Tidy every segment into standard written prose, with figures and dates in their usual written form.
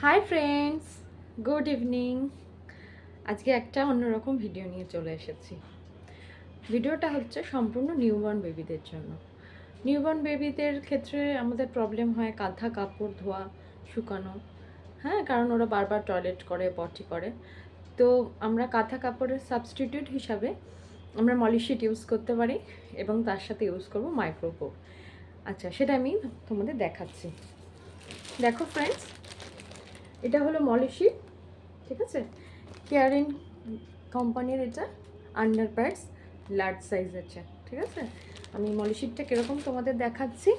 Hi friends, good evening. আজকে একটা অন্যরকম ভিডিও নিয়ে চলে এসেছি। ভিডিওটা হচ্ছে সম্পূর্ণ নিউবর্ন বেবিদের জন্য। নিউবর্ন বেবিদের ক্ষেত্রে আমাদের প্রবলেম হয় কাঁথা কাপড় ধোয়া শুকানো, হ্যাঁ, কারণ ওরা বারবার টয়লেট করে পটি করে। তো আমরা কাঁথা কাপড়ের সাবস্টিটিউট হিসাবে আমরা মলিশিট ইউজ করতে পারি এবং তার সাথে ইউজ করব মাইক্রোপোর। আচ্ছা, সেটা আমি তোমাদের দেখাচ্ছি। দেখো ফ্রেন্ডস, এটা হলো মলিশিট, ঠিক আছে? কেয়ারিন কোম্পানির এটা আন্ডার প্যাডস লার্জ সাইজ আছে, ঠিক আছে? আমি মলিশিটটা কীরকম তোমাদের দেখাচ্ছি।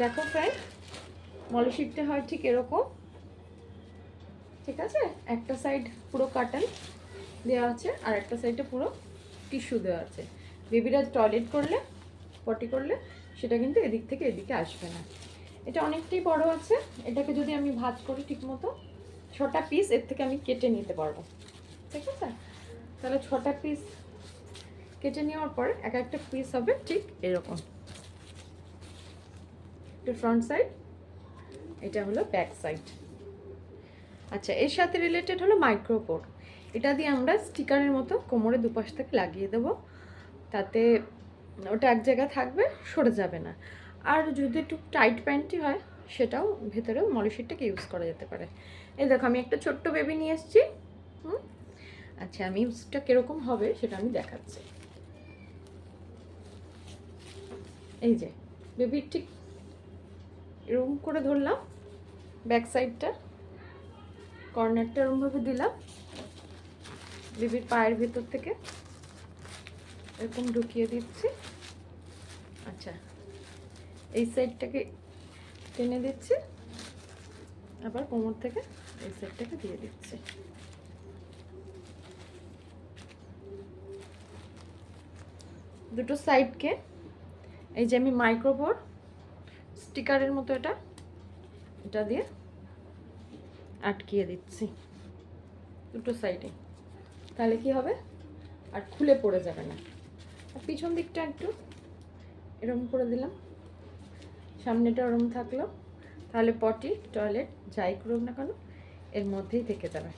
দেখো ফ্রেন্ড, মলিশিটটা হয় ঠিক এরকম, ঠিক আছে? একটা সাইড পুরো কাটন দেওয়া আছে আর একটা সাইডে পুরো টিস্যু দেওয়া আছে। বেবিরা টয়লেট করলে পটি করলে সেটা কিন্তু এদিক থেকে এদিকে আসবে না। এটা অনেকটাই বড় আছে। এটাকে যদি আমি ভাঁজ করি ঠিক মতো 6টা পিস এর থেকে আমি কেটে নিতে পারবো, ঠিক আছে? তাহলে 6টা পিস কেটে নেওয়ার পর এক একটা পিস হবে ঠিক এরকম। এটা ফ্রন্ট সাইড, এটা হলো ব্যাক সাইড। আচ্ছা, এর সাথে রিলেটেড হলো মাইক্রোপোর। এটা দিয়ে আমরা স্টিকারের মতো কোমরে দুপাশ থেকে লাগিয়ে দেবো, তাতে ওটা এক জায়গায় থাকবে, সরে যাবে না। আর যদি একটু টাইট প্যান্টই হয় সেটাও ভেতরেও মলিশিটটাকে ইউজ করা যেতে পারে। এই দেখো, আমি একটা ছোট্ট বেবি নিয়ে এসেছি। আচ্ছা, আমি ইউজটা কীরকম হবে সেটা আমি দেখাচ্ছি। এই যে বেবির ঠিক এরকম করে ধরলাম, ব্যাক সাইডটা কর্নারটা এরকমভাবে দিলাম, বেবির পায়ের ভেতর থেকে এরকম ঢুকিয়ে দিচ্ছি। আচ্ছা, এই সাইডটাকে টেনে দিচ্ছি, আবার কোমর থেকে এই সাইডটাকে দিয়ে দিচ্ছি। দুটো সাইডকে এই যে আমি মাইক্রোপোর স্টিকারের মতো এটা দিয়ে আটকিয়ে দিচ্ছি দুটো সাইডে। তাহলে কি হবে, আর খুলে পড়ে যাবে না। আর পিছন দিকটা একটু এরকম করে দিলাম, সামনেটা ওরম থাকলো, তাহলে পটি টয়লেট যাই করুক না কেন এর মধ্যেই থেকে যাবে,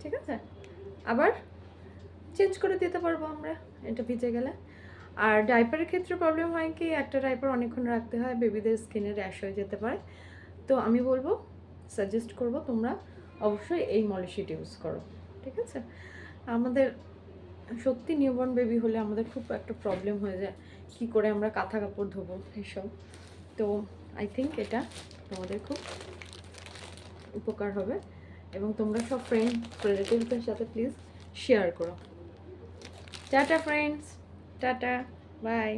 ঠিক আছে? আবার চেঞ্জ করে দিতে পারবো আমরা এটা ভিজে গেলে। আর ডাইপারের ক্ষেত্রে প্রবলেম হয় কি, একটা ডাইপার অনেকক্ষণ রাখতে হয়, বেবিদের স্কিনে র্যাশ হয়ে যেতে পারে। তো আমি বলবো, সাজেস্ট করব তোমরা অবশ্যই এই মলিশিট ইউজ করো, ঠিক আছে? আমাদের সত্যি নিউবর্ন বেবি হলে আমাদের খুব একটা প্রবলেম হয়ে যায়, কি করে আমরা কাঁথা কাপড় ধোবো এসব। তো আই থিঙ্ক এটা তোমাদের খুব উপকার হবে এবং তোমরা সব ফ্রেন্ড রিলেটিভসদের সাথে প্লিজ শেয়ার করো। Tata friends, tata, by.